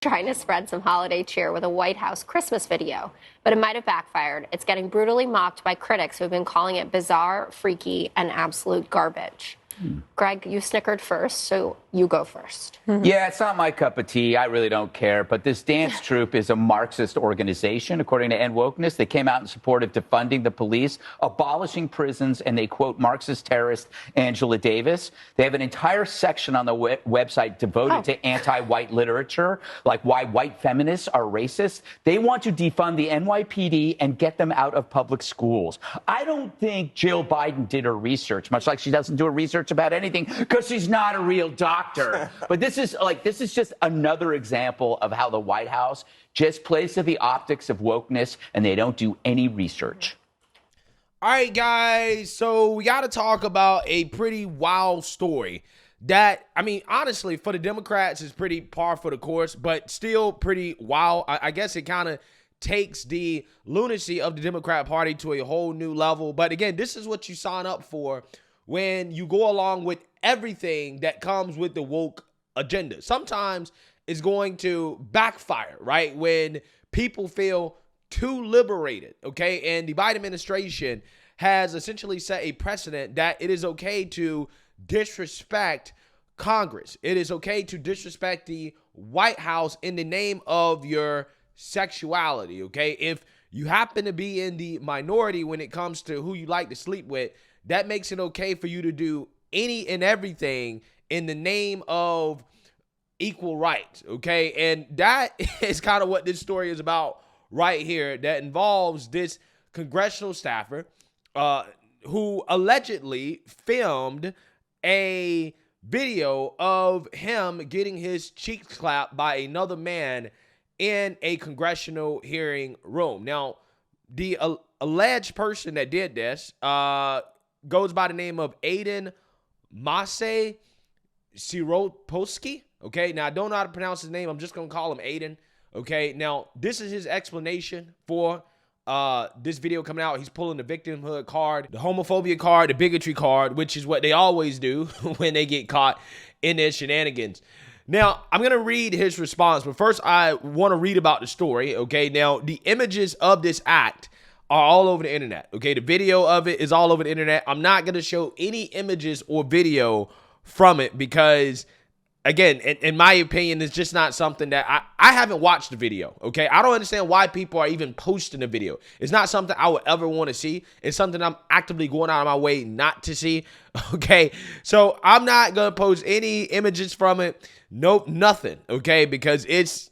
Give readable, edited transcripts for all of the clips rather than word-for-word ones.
trying to spread some holiday cheer with a White House Christmas video, but it might have backfired. It's getting brutally mocked by critics who have been calling it bizarre, freaky, and absolute garbage. Greg, you snickered first, so you go first. Yeah, it's not my cup of tea. I really don't care. But this dance troupe is a Marxist organization, according to End Wokeness. They came out in support of defunding the police, abolishing prisons, and they quote Marxist terrorist Angela Davis. They have an entire section on the website devoted to anti-white literature, like why white feminists are racist. They want to defund the NYPD and get them out of public schools. I don't think Jill Biden did her research, much like she doesn't do her research about anything because she's not a real doctor. But this is just another example of how the White House just plays to the optics of wokeness and they don't do any research. All right, guys. So we got to talk about a pretty wild story that, I mean, honestly, for the Democrats is pretty par for the course, but still pretty wild. I guess it kind of takes the lunacy of the Democrat Party to a whole new level. But again, this is what you sign up for when you go along with everything that comes with the woke agenda. Sometimes it's going to backfire, right? When people feel too liberated, okay? And the Biden administration has essentially set a precedent that it is okay to disrespect Congress. It is okay to disrespect the White House in the name of your sexuality, okay? If you happen to be in the minority when it comes to who you like to sleep with, that makes it okay for you to do any and everything in the name of equal rights, okay? And that is kind of what this story is about right here, that involves this congressional staffer who allegedly filmed a video of him getting his cheeks clapped by another man in a congressional hearing room. Now, the alleged person that did this goes by the name of Aide Mase Siropolsky. Okay, now I don't know how to pronounce his name. I'm just going to call him Aiden. Okay, now this is his explanation for this video coming out. He's pulling the victimhood card, the homophobia card, the bigotry card, which is what they always do when they get caught in their shenanigans. Now, I'm going to read his response, but first I want to read about the story. Okay, now the images of this act are all over the internet. Okay, the video of it is all over the internet. I'm not going to show any images or video from it because, again, in my opinion, it's just not something that I haven't watched the video. Okay, I don't understand why people are even posting the video. It's not something I would ever want to see. It's something I'm actively going out of my way not to see. Okay, so I'm not going to post any images from it. Nope, nothing. Okay, because it's,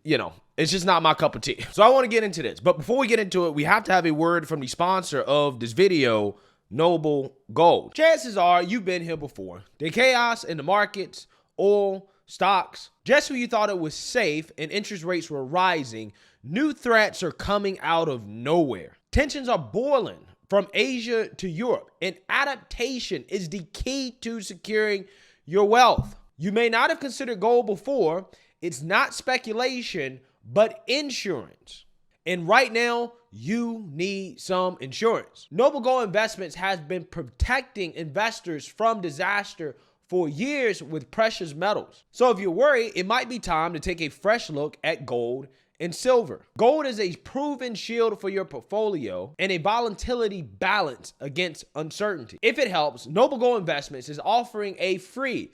it's just not my cup of tea. So I want to get into this. But before we get into it, we have to have a word from the sponsor of this video, Noble Gold. Chances are you've been here before. The chaos in the markets, oil, stocks, just when you thought it was safe and interest rates were rising, new threats are coming out of nowhere. Tensions are boiling from Asia to Europe, and adaptation is the key to securing your wealth. You may not have considered gold before. It's not speculation, but insurance. And right now, you need some insurance. Noble Gold Investments has been protecting investors from disaster for years with precious metals. So if you're worried, it might be time to take a fresh look at gold and silver. Gold is a proven shield for your portfolio and a volatility balance against uncertainty. If it helps, Noble Gold Investments is offering a free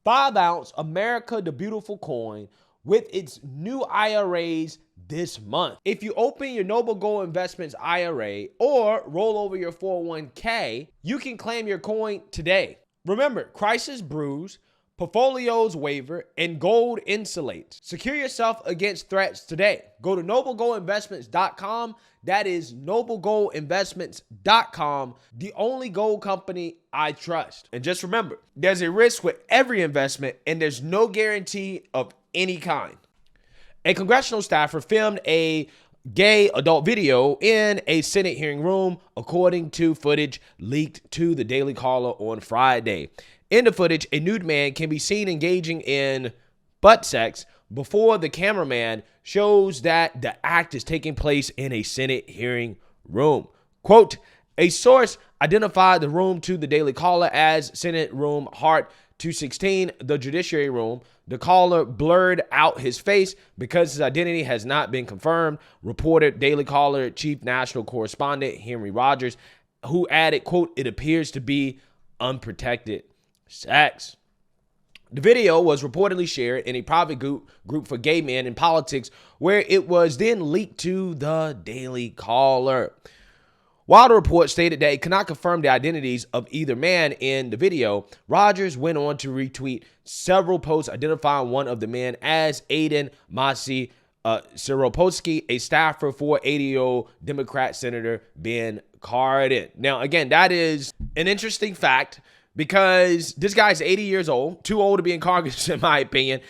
5-ounce America the Beautiful coin with its new IRAs this month. If you open your Noble Gold Investments IRA or roll over your 401k, you can claim your coin today. Remember, crisis brews, portfolios waver, and gold insulates. Secure yourself against threats today. Go to noblegoldinvestments.com. That is noblegoldinvestments.com, the only gold company I trust. And just remember, there's a risk with every investment, and there's no guarantee of any kind. A congressional staffer filmed a gay adult video in a Senate hearing room, according to footage leaked to the Daily Caller on Friday. In the footage, a nude man can be seen engaging in butt sex before the cameraman shows that the act is taking place in a Senate hearing room. Quote, a source identified the room to the Daily Caller as Senate Room Hart 216, the Judiciary Room. The caller blurred out his face because his identity has not been confirmed, reported Daily Caller chief national correspondent Henry Rogers, who added, quote, "It appears to be unprotected sex." The video was reportedly shared in a private group for gay men in politics, where it was then leaked to the Daily Caller. While the report stated that it could not confirm the identities of either man in the video, Rogers went on to retweet several posts identifying one of the men as Aide Siropolsky, a staffer for 80-year-old Democrat Senator Ben Cardin. Now, again, that is an interesting fact because this guy's 80 years old, too old to be in Congress, in my opinion.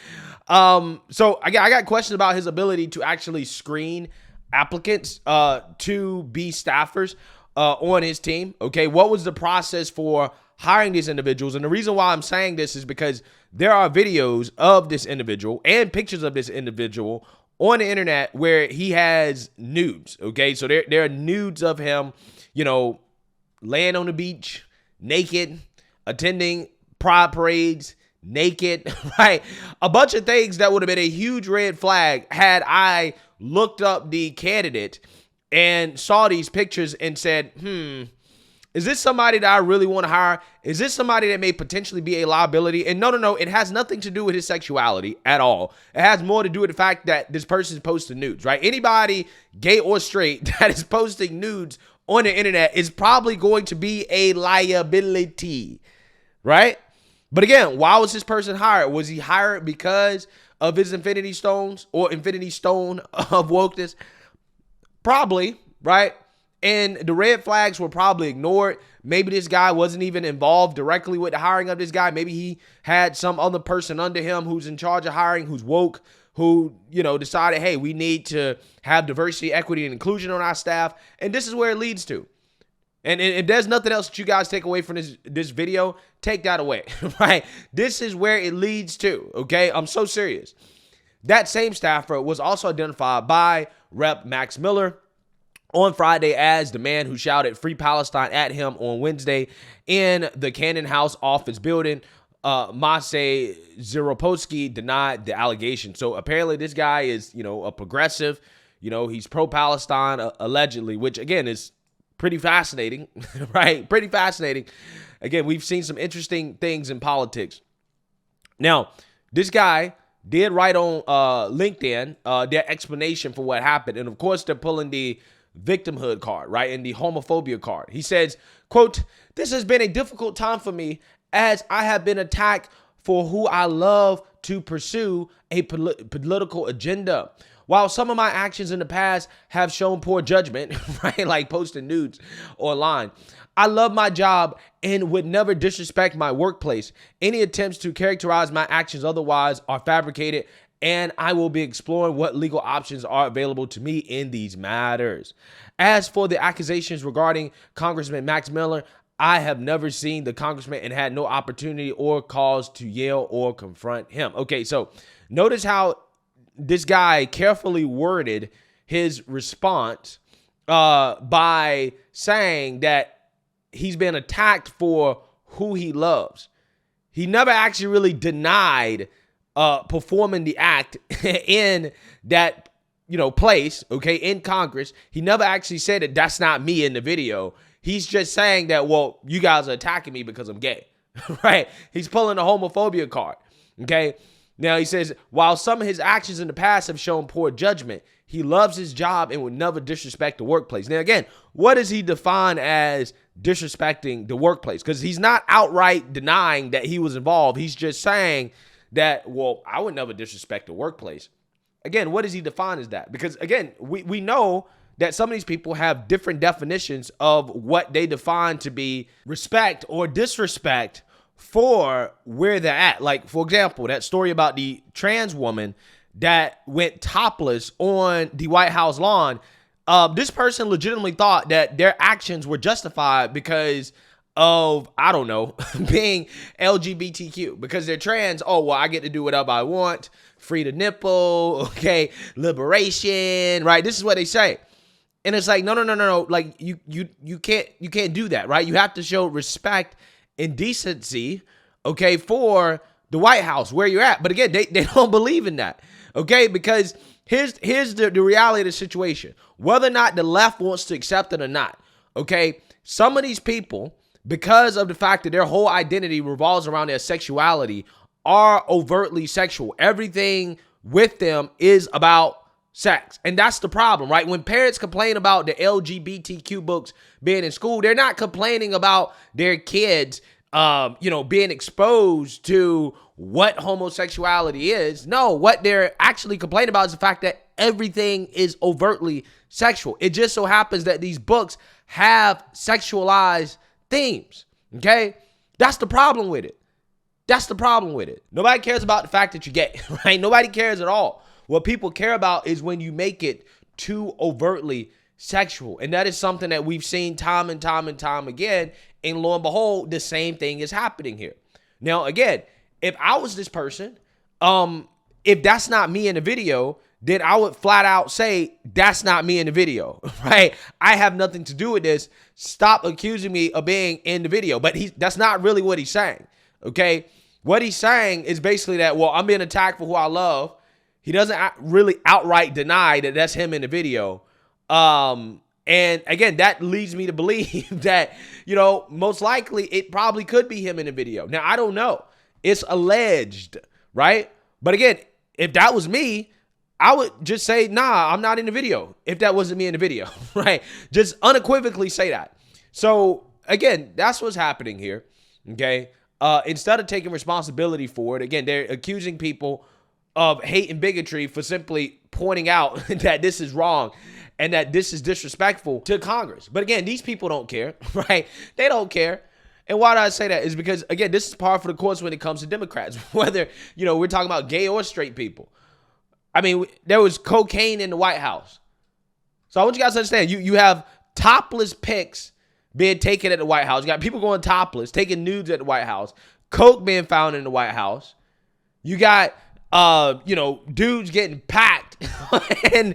So I got questions about his ability to actually screen applicants to be staffers on his team. Okay, what was the process for hiring these individuals? And the reason why I'm saying this is because there are videos of this individual and pictures of this individual on the internet where he has nudes. Okay, so there are nudes of him, laying on the beach, naked, attending pride parades, naked, right? A bunch of things that would have been a huge red flag had I looked up the candidate and saw these pictures and said, is this somebody that I really want to hire? Is this somebody that may potentially be a liability? And no, it has nothing to do with his sexuality at all. It has more to do with the fact that this person is posting nudes, right? Anybody, gay or straight, that is posting nudes on the internet is probably going to be a liability, right? But again, why was this person hired? Was he hired because of his infinity stones or infinity stone of wokeness? Probably, right? And the red flags were probably ignored. Maybe this guy wasn't even involved directly with the hiring of this guy. Maybe he had some other person under him who's in charge of hiring, who's woke, who, decided, hey, we need to have diversity, equity, and inclusion on our staff. And this is where it leads to. And if there's nothing else that you guys take away from this video, take that away, right? This is where it leads to, okay? I'm so serious. That same staffer was also identified by Rep. Max Miller on Friday as the man who shouted "Free Palestine" at him on Wednesday in the Cardin House Office Building. Masay Ziropolsky denied the allegation. So apparently this guy is, a progressive. He's pro-Palestine, allegedly, which, again, is pretty fascinating, right? Pretty fascinating. Again, we've seen some interesting things in politics. Now, this guy did write on LinkedIn their explanation for what happened. And, of course, they're pulling the victimhood card, right, and the homophobia card. He says, quote, "This has been a difficult time for me as I have been attacked for who I love to pursue a political agenda. While some of my actions in the past have shown poor judgment," right, like posting nudes online, "I love my job and would never disrespect my workplace. Any attempts to characterize my actions otherwise are fabricated, and I will be exploring what legal options are available to me in these matters. As for the accusations regarding Congressman Max Miller, I have never seen the congressman and had no opportunity or cause to yell or confront him." Okay, so notice how this guy carefully worded his response by saying that he's been attacked for who he loves. He never actually really denied performing the act in that, place, okay, in Congress. He never actually said that that's not me in the video. He's just saying that, well, you guys are attacking me because I'm gay, right? He's pulling the homophobia card, okay? Now, he says, while some of his actions in the past have shown poor judgment, he loves his job and would never disrespect the workplace. Now, again, what does he define as disrespecting the workplace? Because he's not outright denying that he was involved. He's just saying that, well, I would never disrespect the workplace. Again, what does he define as that? Because, again, we know that some of these people have different definitions of what they define to be respect or disrespect for where they're at. Like, for example, that story about the trans woman that went topless on the White House lawn. This person legitimately thought that their actions were justified because of, I don't know, being LGBTQ, because they're trans. Oh, well, I get to do whatever I want. Free the nipple. Okay. Liberation. Right. This is what they say. And it's like, no. Like you can't do that, right? You have to show respect and decency, okay, for the White House, where you're at. But again, they don't believe in that, okay? Because here's the reality of the situation. Whether or not the left wants to accept it or not, okay? Some of these people, because of the fact that their whole identity revolves around their sexuality, are overtly sexual. Everything with them is about sex. And that's the problem, right? When parents complain about the LGBTQ books being in school, they're not complaining about their kids, being exposed to what homosexuality is. No, what they're actually complaining about is the fact that everything is overtly sexual. It just so happens that these books have sexualized themes, okay? That's the problem with it. That's the problem with it. Nobody cares about the fact that you're gay, right? Nobody cares at all. What people care about is when you make it too overtly sexual. And that is something that we've seen time and time and time again. And lo and behold, the same thing is happening here. Now, again, if I was this person, if that's not me in the video, then I would flat out say, that's not me in the video, right? I have nothing to do with this. Stop accusing me of being in the video. But that's not really what he's saying, okay? What he's saying is basically that, well, I'm being attacked for who I love. He doesn't really outright deny that that's him in the video. And again, that leads me to believe that, most likely it probably could be him in the video. Now, I don't know. It's alleged, right? But again, if that was me, I would just say, nah, I'm not in the video. If that wasn't me in the video, right? Just unequivocally say that. So again, that's what's happening here, okay? Instead of taking responsibility for it, again, they're accusing people of hate and bigotry for simply pointing out that this is wrong and that this is disrespectful to Congress. But again, these people don't care, right? They don't care. And why do I say that? Is because, again, this is par for the course when it comes to Democrats, whether, we're talking about gay or straight people. I mean, there was cocaine in the White House. So I want you guys to understand, you have topless pics being taken at the White House. You got people going topless, taking nudes at the White House, coke being found in the White House. You got dudes getting packed in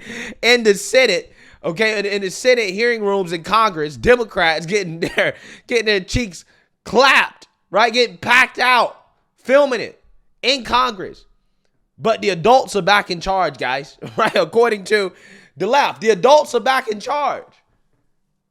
the Senate, okay, in the Senate hearing rooms in Congress, Democrats getting their cheeks clapped, right, getting packed out, filming it in Congress. But the adults are back in charge, guys, right? According to the left, the adults are back in charge.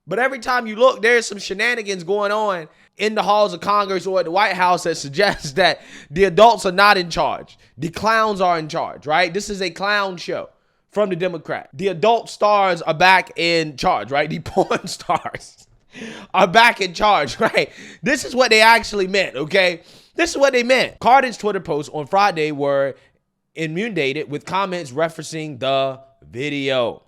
But every time you look, there's some shenanigans going on in the halls of Congress or at the White House that suggests that the adults are not in charge. The clowns are in charge, right? This is a clown show from the Democrat. The adult stars are back in charge, right? The porn stars are back in charge, right? This is what they actually meant, okay? This is what they meant. Cardin's Twitter posts on Friday were inundated with comments referencing the video.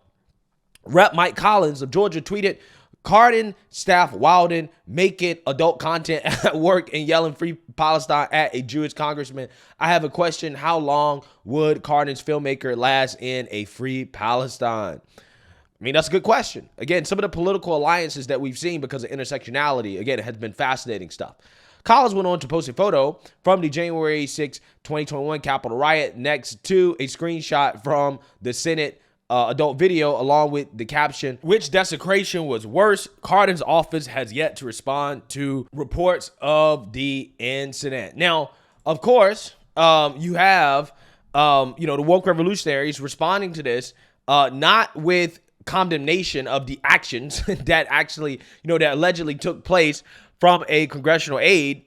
Rep. Mike Collins of Georgia tweeted, Cardin staff wilding, making adult content at work and yelling free Palestine at a Jewish congressman. I have a question. How long would Cardin's filmmaker last in a free Palestine? I mean, that's a good question. Again, some of the political alliances that we've seen because of intersectionality, again, it has been fascinating stuff. Collins went on to post a photo from the January 6, 2021 Capitol riot next to a screenshot from the Senate adult video, along with the caption, which desecration was worse? Cardin's office has yet to respond to reports of the incident. Now, of course, you have, the woke revolutionaries responding to this, not with condemnation of the actions that actually, that allegedly took place from a congressional aide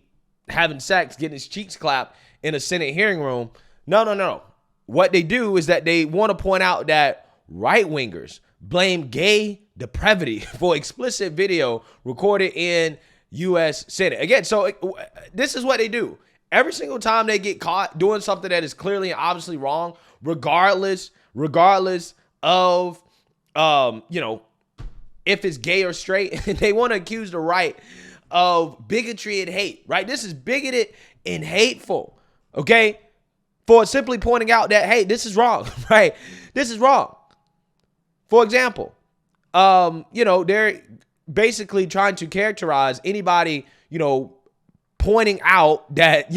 having sex, getting his cheeks clapped in a Senate hearing room. No. What they do is that they want to point out that right-wingers blame gay depravity for explicit video recorded in U.S. Senate. Again, so this is what they do. Every single time they get caught doing something that is clearly and obviously wrong, regardless of, if it's gay or straight, they want to accuse the right of bigotry and hate, right? This is bigoted and hateful, okay? For simply pointing out that, hey, this is wrong, right? This is wrong. For example, they're basically trying to characterize anybody, pointing out that,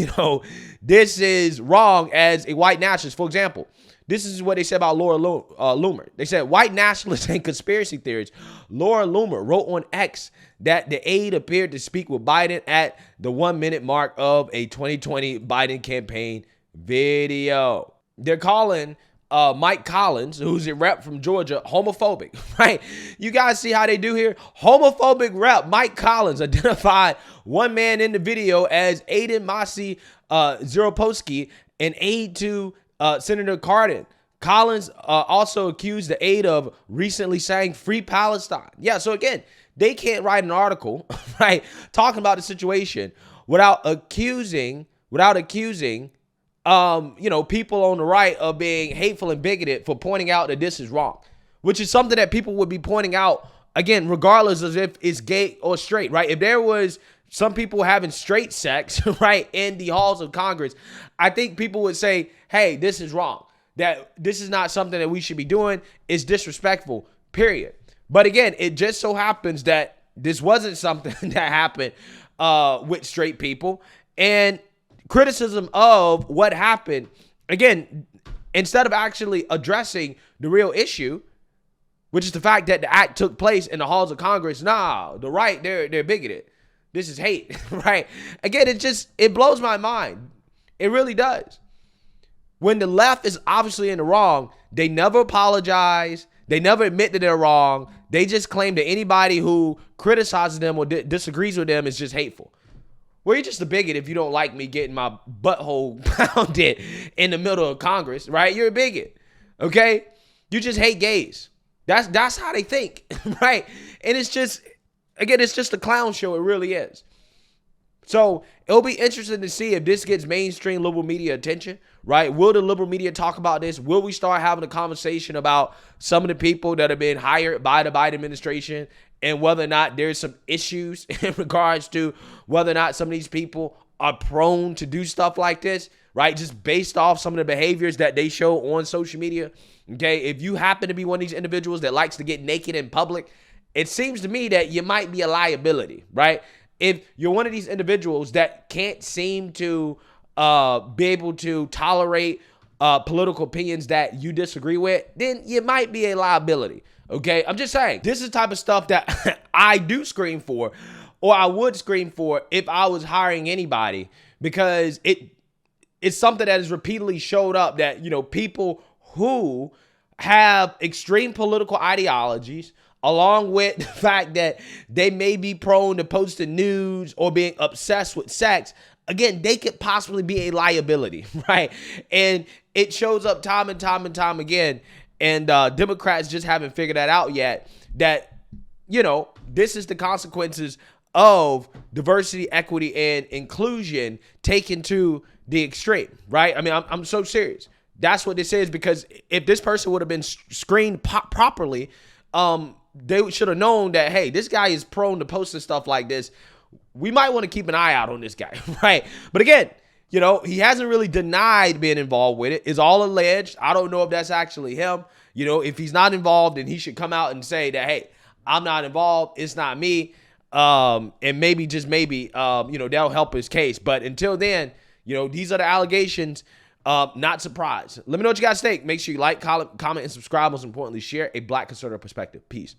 this is wrong as a white nationalist. For example, This is what they said about Laura Loomer. They said, white nationalists and conspiracy theorists. Laura Loomer wrote on X that the aide appeared to speak with Biden at the 1 minute mark of a 2020 Biden campaign video. They're calling Mike Collins, who's a rep from Georgia, homophobic, right? You guys see how they do here? Homophobic rep Mike Collins identified one man in the video as Aide Masi Zeroposky, an aide to Senator Cardin. Collins also accused the aide of recently saying "Free Palestine." Yeah, so again, they can't write an article, right, talking about the situation without accusing, people on the right of being hateful and bigoted for pointing out that this is wrong, which is something that people would be pointing out, again, regardless of if it's gay or straight, right? If there was some people having straight sex, right, in the halls of Congress, I think people would say, hey, this is wrong, that this is not something that we should be doing. It's disrespectful, period. But again, it just so happens that this wasn't something that happened with straight people. And criticism of what happened, again, instead of actually addressing the real issue, which is the fact that the act took place in the halls of Congress, the right, they're bigoted. This is hate, right? Again, it blows my mind. It really does. When the left is obviously in the wrong, they never apologize. They never admit that they're wrong. They just claim that anybody who criticizes them or disagrees with them is just hateful. Well, you're just a bigot if you don't like me getting my butthole pounded in the middle of Congress, right? You're a bigot, okay? You just hate gays. That's how they think, right? And it's just, again, it's just a clown show. It really is. So it'll be interesting to see if this gets mainstream liberal media attention, right? Will the liberal media talk about this? Will we start having a conversation about some of the people that have been hired by the Biden administration and whether or not there's some issues in regards to whether or not some of these people are prone to do stuff like this, right? Just based off some of the behaviors that they show on social media, okay? If you happen to be one of these individuals that likes to get naked in public, it seems to me that you might be a liability, right? If you're one of these individuals that can't seem to be able to tolerate political opinions that you disagree with, then you might be a liability, okay? I'm just saying, this is the type of stuff that I do scream for, or I would scream for if I was hiring anybody, because it's something that has repeatedly showed up that, people who have extreme political ideologies, along with the fact that they may be prone to posting news or being obsessed with sex, again, they could possibly be a liability, right? And it shows up time and time again. And Democrats just haven't figured that out yet, that, this is the consequences of diversity, equity, and inclusion taken to the extreme, right? I mean, I'm so serious. That's what this is, because if this person would have been screened properly, they should have known that, hey, this guy is prone to posting stuff like this. We might want to keep an eye out on this guy, right? But again, he hasn't really denied being involved with it. It's all alleged. I don't know if that's actually him. If he's not involved, then he should come out and say that, hey, I'm not involved. It's not me. And maybe, just maybe, that'll help his case. But until then, these are the allegations. Not surprised. Let me know what you guys think. Make sure you like, comment, and subscribe. Most importantly, share a Black conservative perspective. Peace.